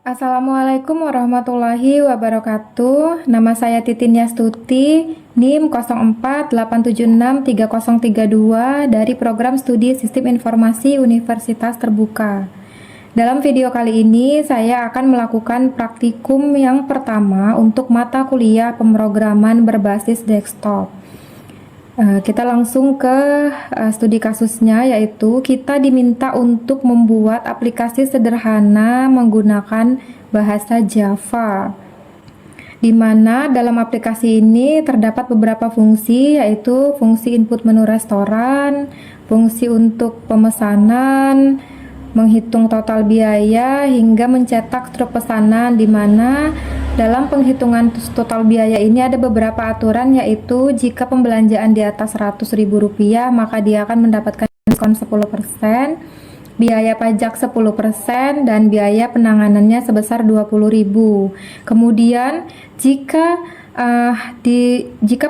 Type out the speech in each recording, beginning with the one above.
Assalamualaikum warahmatullahi wabarakatuh. Nama saya Titin Yastuti, NIM 0487633032 dari Program Studi Sistem Informasi Universitas Terbuka. Dalam video kali ini, saya akan melakukan praktikum yang pertama untuk mata kuliah pemrograman berbasis desktop. Kita langsung ke studi kasusnya, yaitu kita diminta untuk membuat aplikasi sederhana menggunakan bahasa Java, di mana dalam aplikasi ini terdapat beberapa fungsi, yaitu fungsi input menu restoran, fungsi untuk pemesanan, menghitung total biaya, hingga mencetak struk pesanan, di mana dalam penghitungan total biaya ini ada beberapa aturan, yaitu jika pembelanjaan di atas Rp100.000 maka dia akan mendapatkan diskon 10%, biaya pajak 10%, dan biaya penanganannya sebesar Rp20.000. Kemudian jika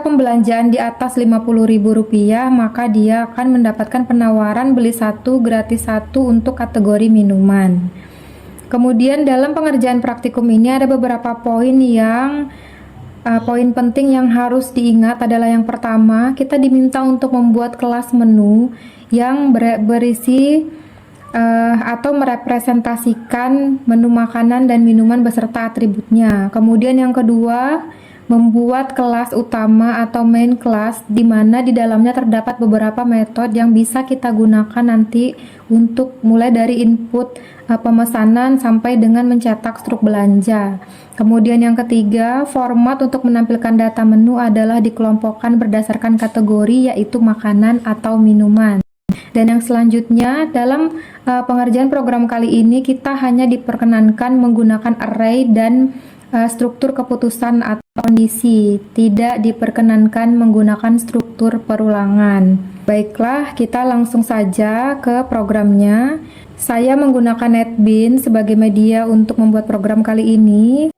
pembelanjaan di atas Rp50.000 maka dia akan mendapatkan penawaran beli satu gratis satu untuk kategori minuman. Kemudian dalam pengerjaan praktikum ini ada beberapa poin penting yang harus diingat adalah yang pertama, kita diminta untuk membuat kelas menu yang berisi atau merepresentasikan menu makanan dan minuman beserta atributnya. Kemudian yang kedua, membuat kelas utama atau main class, di mana di dalamnya terdapat beberapa metode yang bisa kita gunakan nanti untuk mulai dari input pemesanan sampai dengan mencetak struk belanja. Kemudian yang ketiga, format untuk menampilkan data menu adalah dikelompokkan berdasarkan kategori, yaitu makanan atau minuman. Dan yang selanjutnya, dalam pengerjaan program kali ini kita hanya diperkenankan menggunakan array dan struktur keputusan atau kondisi, tidak diperkenankan menggunakan struktur perulangan. Baiklah, kita langsung saja ke programnya. Saya menggunakan NetBeans sebagai media untuk membuat program kali ini.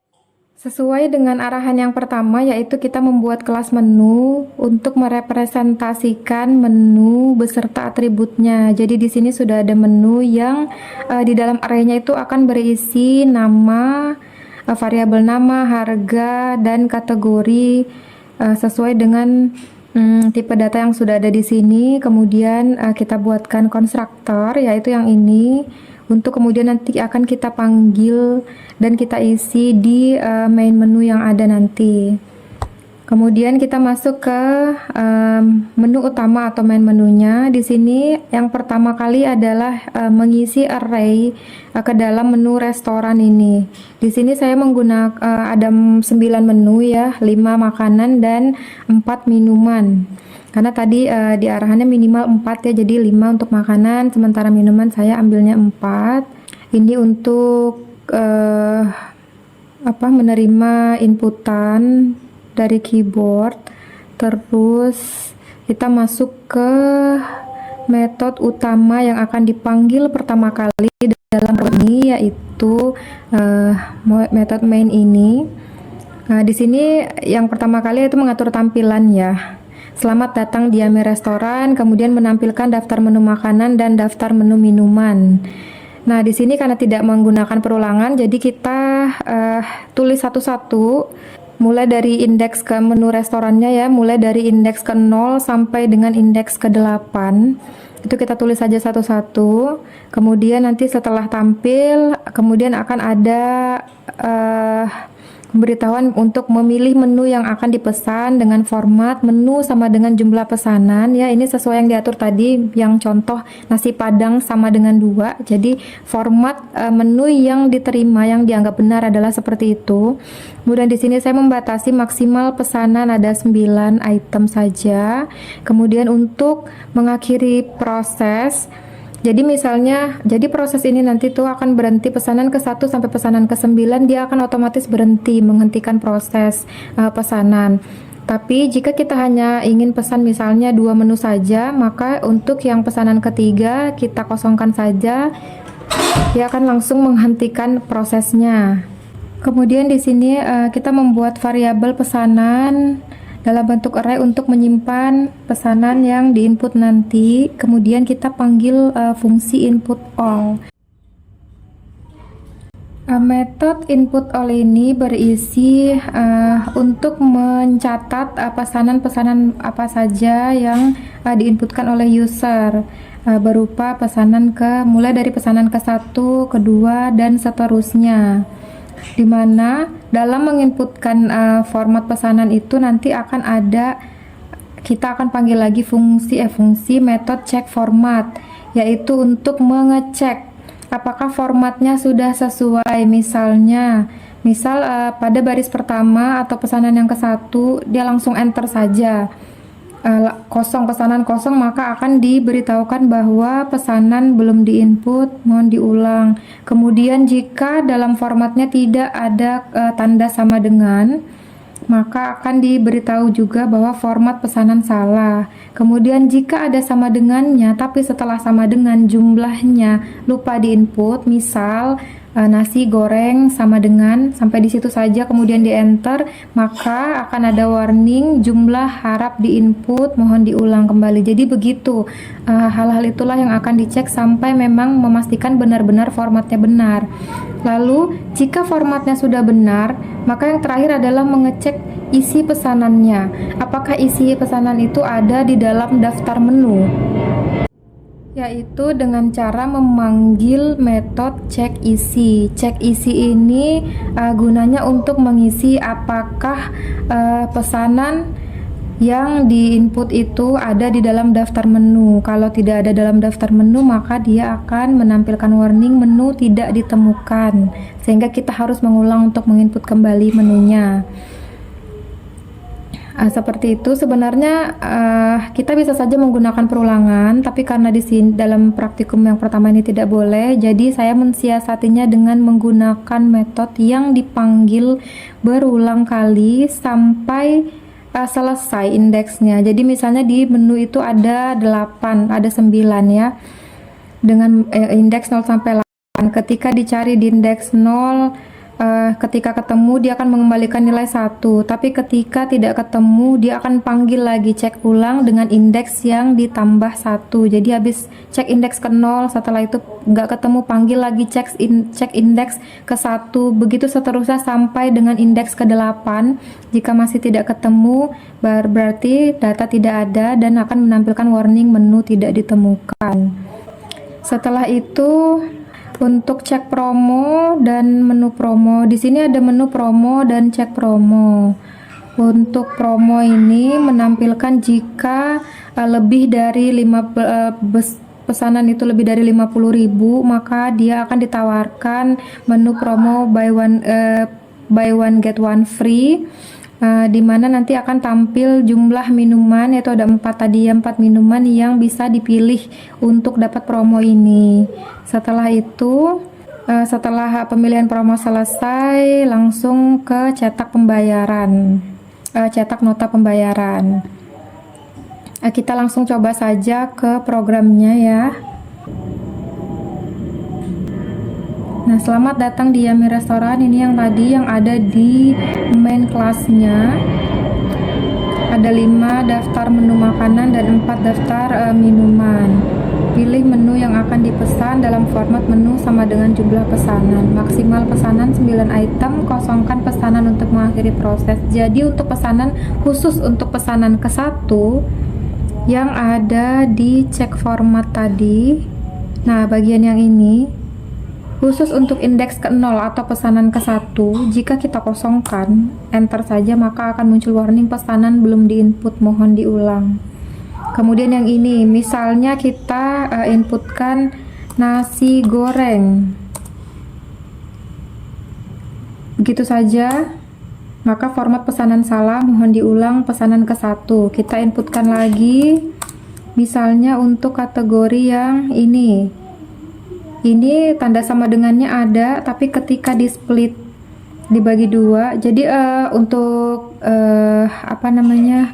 Sesuai dengan arahan yang pertama, yaitu kita membuat kelas menu untuk merepresentasikan menu beserta atributnya. Jadi di sini sudah ada menu yang di dalam arraynya itu akan berisi nama, variabel nama, harga, dan kategori sesuai dengan tipe data yang sudah ada di sini. Kemudian kita buatkan konstruktor, yaitu yang ini, untuk kemudian nanti akan kita panggil dan kita isi di main menu yang ada nanti. Kemudian kita masuk ke menu utama atau main menunya. Di sini yang pertama kali adalah mengisi array ke dalam menu restoran ini. Di sini saya menggunakan ada 9 menu ya, 5 makanan dan 4 minuman. Karena tadi di arahannya minimal 4 ya, jadi 5 untuk makanan, sementara minuman saya ambilnya 4. Ini untuk menerima inputan dari keyboard. Terus kita masuk ke metode utama yang akan dipanggil pertama kali dalam ini, yaitu metode main ini. Nah, di sini yang pertama kali itu mengatur tampilan ya. Selamat datang di Yummy Restoran, kemudian menampilkan daftar menu makanan dan daftar menu minuman. Nah, di sini karena tidak menggunakan perulangan, jadi kita tulis satu-satu, mulai dari indeks ke menu restorannya ya, mulai dari indeks ke 0 sampai dengan indeks ke 8. Itu kita tulis saja satu-satu. Kemudian nanti setelah tampil, kemudian akan ada pemberitahuan untuk memilih menu yang akan dipesan dengan format menu sama dengan jumlah pesanan ya. Ini sesuai yang diatur tadi, yang contoh nasi padang sama dengan 2. Jadi format menu yang diterima yang dianggap benar adalah seperti itu. Kemudian di sini saya membatasi maksimal pesanan ada 9 item saja. Kemudian untuk mengakhiri proses, jadi misalnya, jadi proses ini nanti tuh akan berhenti pesanan ke-1 sampai pesanan ke-9, dia akan otomatis berhenti menghentikan proses pesanan. Tapi jika kita hanya ingin pesan misalnya 2 menu saja, maka untuk yang pesanan ketiga kita kosongkan saja, dia akan langsung menghentikan prosesnya. Kemudian di sini kita membuat variabel pesanan dalam bentuk array untuk menyimpan pesanan yang diinput nanti. Kemudian kita panggil fungsi input all. Metode input all ini berisi untuk mencatat pesanan-pesanan apa saja yang diinputkan oleh user, berupa pesanan mulai dari pesanan ke satu, kedua, dan seterusnya. Dimana dalam menginputkan format pesanan itu nanti kita akan panggil lagi fungsi metode check format, yaitu untuk mengecek apakah formatnya sudah sesuai. Misal pada baris pertama atau pesanan yang ke satu dia langsung enter saja, pesanan kosong, maka akan diberitahukan bahwa pesanan belum diinput, mohon diulang. Kemudian jika dalam formatnya tidak ada tanda sama dengan, maka akan diberitahu juga bahwa format pesanan salah. Kemudian jika ada sama dengannya, tapi setelah sama dengan jumlahnya lupa diinput, misal nasi goreng sama dengan, sampai di situ saja kemudian di enter, maka akan ada warning jumlah harap diinput, mohon diulang kembali. Jadi begitu, hal-hal itulah yang akan dicek sampai memang memastikan benar-benar formatnya benar. Lalu jika formatnya sudah benar, maka yang terakhir adalah mengecek isi pesanannya. Apakah isi pesanan itu ada di dalam daftar menu? Yaitu dengan cara memanggil metode cek isi. Cek isi ini gunanya untuk mengisi apakah pesanan yang diinput itu ada di dalam daftar menu. Kalau tidak ada dalam daftar menu, maka dia akan menampilkan warning menu tidak ditemukan, sehingga kita harus mengulang untuk menginput kembali menunya. Seperti itu. Sebenarnya kita bisa saja menggunakan perulangan, tapi karena di sini dalam praktikum yang pertama ini tidak boleh, jadi saya mensiasatinya dengan menggunakan metode yang dipanggil berulang kali sampai selesai indeksnya. Jadi misalnya di menu itu ada 8, ada 9 ya, dengan indeks 0 sampai 8. Ketika dicari di indeks 0, ketika ketemu dia akan mengembalikan nilai 1, tapi ketika tidak ketemu dia akan panggil lagi cek ulang dengan indeks yang ditambah 1. Jadi habis cek indeks ke 0, setelah itu nggak ketemu, panggil lagi cek indeks ke 1, begitu seterusnya sampai dengan indeks ke 8. Jika masih tidak ketemu, berarti data tidak ada dan akan menampilkan warning menu tidak ditemukan. Setelah itu untuk cek promo dan menu promo, di sini ada menu promo dan cek promo. Untuk promo ini menampilkan jika lebih dari pesanan itu lebih dari 50.000, maka dia akan ditawarkan menu promo buy one get one free, di mana nanti akan tampil jumlah minuman, yaitu ada 4 minuman yang bisa dipilih untuk dapat promo ini. Setelah itu, setelah pemilihan promo selesai, langsung ke cetak nota pembayaran. Kita langsung coba saja ke programnya ya. Nah, selamat datang di Yummy Restoran. Ini yang tadi yang ada di main kelasnya. Ada 5 daftar menu makanan dan 4 daftar minuman. Pilih menu yang akan dipesan dalam format menu sama dengan jumlah pesanan. Maksimal pesanan 9 item, kosongkan pesanan untuk mengakhiri proses. Jadi untuk pesanan, khusus untuk pesanan ke 1 yang ada di cek format tadi. Nah, bagian yang ini khusus untuk indeks ke 0 atau pesanan ke 1, jika kita kosongkan, enter saja, maka akan muncul warning pesanan belum diinput, mohon diulang. Kemudian yang ini, misalnya kita inputkan nasi goreng. Begitu saja, maka format pesanan salah, mohon diulang pesanan ke 1. Kita inputkan lagi, misalnya untuk kategori yang ini. Ini tanda sama dengannya ada, tapi ketika di split dibagi 2, jadi untuk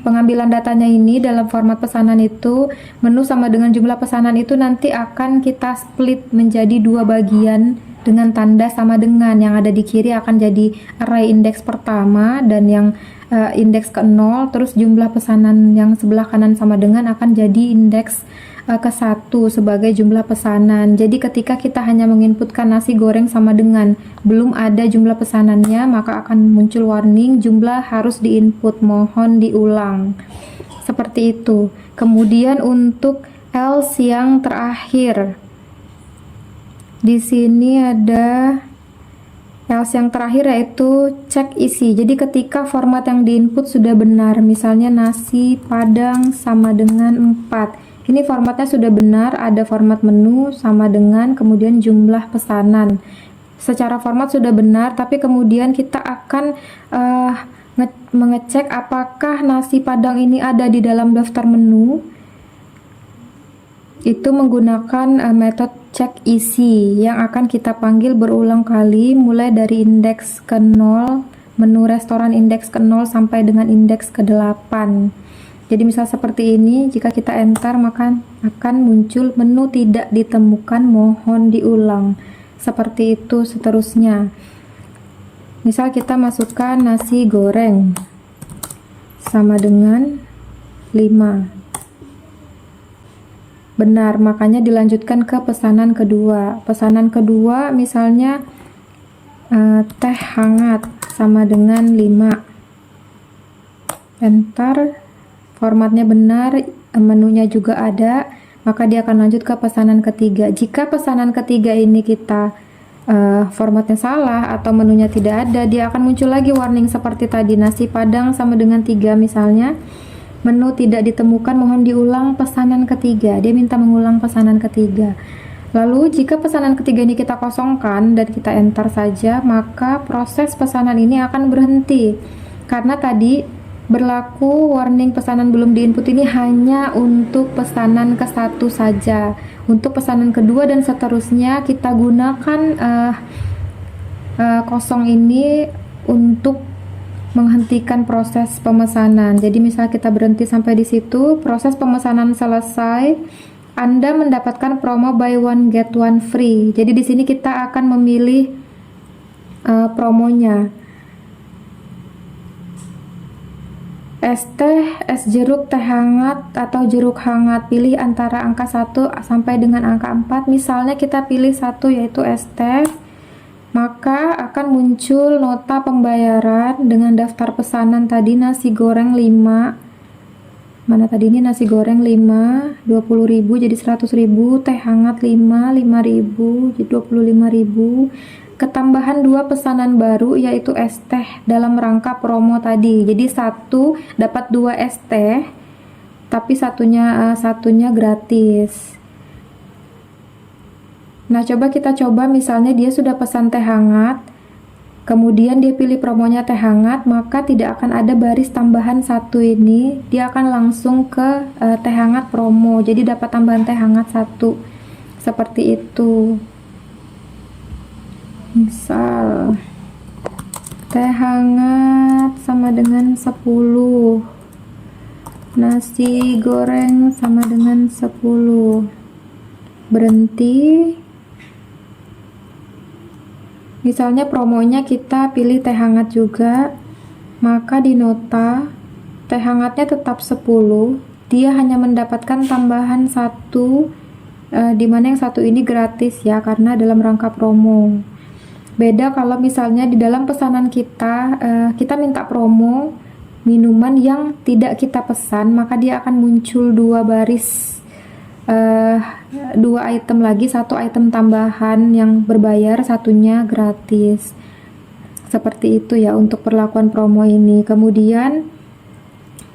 pengambilan datanya ini dalam format pesanan itu, menu sama dengan jumlah pesanan itu nanti akan kita split menjadi 2 bagian dengan tanda sama dengan. Yang ada di kiri akan jadi array indeks pertama, dan yang indeks ke 0, terus jumlah pesanan yang sebelah kanan sama dengan akan jadi indeks ke 1 sebagai jumlah pesanan. Jadi ketika kita hanya menginputkan nasi goreng sama dengan belum ada jumlah pesanannya, maka akan muncul warning jumlah harus diinput, mohon diulang. Seperti itu. Kemudian untuk else yang terakhir, di sini ada else yang terakhir yaitu cek isi. Jadi ketika format yang diinput sudah benar, misalnya nasi padang sama dengan 4. Ini formatnya sudah benar, ada format menu sama dengan kemudian jumlah pesanan. Secara format sudah benar, tapi kemudian kita akan mengecek apakah nasi padang ini ada di dalam daftar menu. Itu menggunakan metode cek isi yang akan kita panggil berulang kali mulai dari indeks ke 0, menu restoran indeks ke 0 sampai dengan indeks ke 8. Jadi misal seperti ini, jika kita enter maka akan muncul menu tidak ditemukan, mohon diulang. Seperti itu seterusnya. Misal kita masukkan nasi goreng sama dengan 5. Benar, makanya dilanjutkan ke pesanan kedua. Pesanan kedua misalnya teh hangat sama dengan 5. Enter, formatnya benar, menunya juga ada, maka dia akan lanjut ke pesanan ketiga. Jika pesanan ketiga ini kita formatnya salah atau menunya tidak ada, dia akan muncul lagi warning seperti tadi, nasi padang sama dengan 3 misalnya. Menu tidak ditemukan, mohon diulang pesanan ketiga. Dia minta mengulang pesanan ketiga. Lalu jika pesanan ketiga ini kita kosongkan dan kita enter saja, maka proses pesanan ini akan berhenti. Karena tadi berlaku warning pesanan belum diinput ini hanya untuk pesanan ke 1 saja. Untuk pesanan kedua dan seterusnya kita gunakan kosong ini untuk menghentikan proses pemesanan. Jadi misal kita berhenti sampai di situ, proses pemesanan selesai, Anda mendapatkan promo buy one get one free. Jadi di sini kita akan memilih promonya. Es teh, es jeruk, teh hangat atau jeruk hangat, pilih antara angka 1 sampai dengan angka 4. Misalnya kita pilih 1 yaitu es teh, maka akan muncul nota pembayaran dengan daftar pesanan tadi nasi goreng 5. Mana tadi ini nasi goreng 5, 20.000 jadi 100.000, teh hangat 5, 5.000 jadi 25.000. Ketambahan 2 pesanan baru yaitu es teh dalam rangka promo tadi. Jadi 1 dapat 2 es teh, tapi satunya gratis. Nah, kita coba misalnya dia sudah pesan teh hangat, kemudian dia pilih promonya teh hangat, maka tidak akan ada baris tambahan 1 ini, dia akan langsung ke teh hangat promo, jadi dapat tambahan teh hangat 1. Seperti itu. Misal teh hangat sama dengan 10, nasi goreng sama dengan 10. Berhenti. Misalnya promonya kita pilih teh hangat juga, maka di nota teh hangatnya tetap 10, dia hanya mendapatkan tambahan 1, dimana yang 1 ini gratis ya, karena dalam rangka promo. Beda kalau misalnya di dalam pesanan kita, kita minta promo minuman yang tidak kita pesan, maka dia akan muncul 2 baris, 2 item lagi, 1 item tambahan yang berbayar, satunya gratis. Seperti itu ya untuk perlakuan promo ini. Kemudian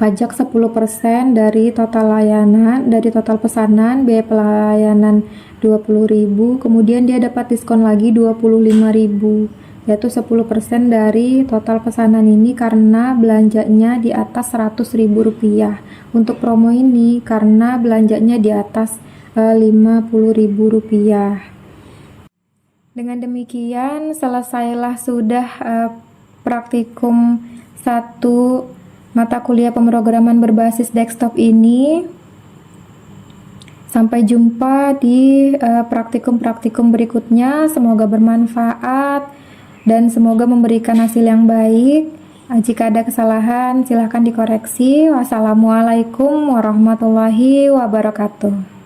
pajak 10% dari total layanan, dari total pesanan, biaya pelayanan 20.000, kemudian dia dapat diskon lagi 25.000, yaitu 10% dari total pesanan ini karena belanjanya di atas Rp100.000. Untuk promo ini karena belanjanya di atas Rp50.000. Dengan demikian selesailah sudah praktikum 1 mata kuliah pemrograman berbasis desktop ini. Sampai jumpa di praktikum-praktikum berikutnya. Semoga bermanfaat dan semoga memberikan hasil yang baik. Jika ada kesalahan silahkan dikoreksi. Wassalamualaikum warahmatullahi wabarakatuh.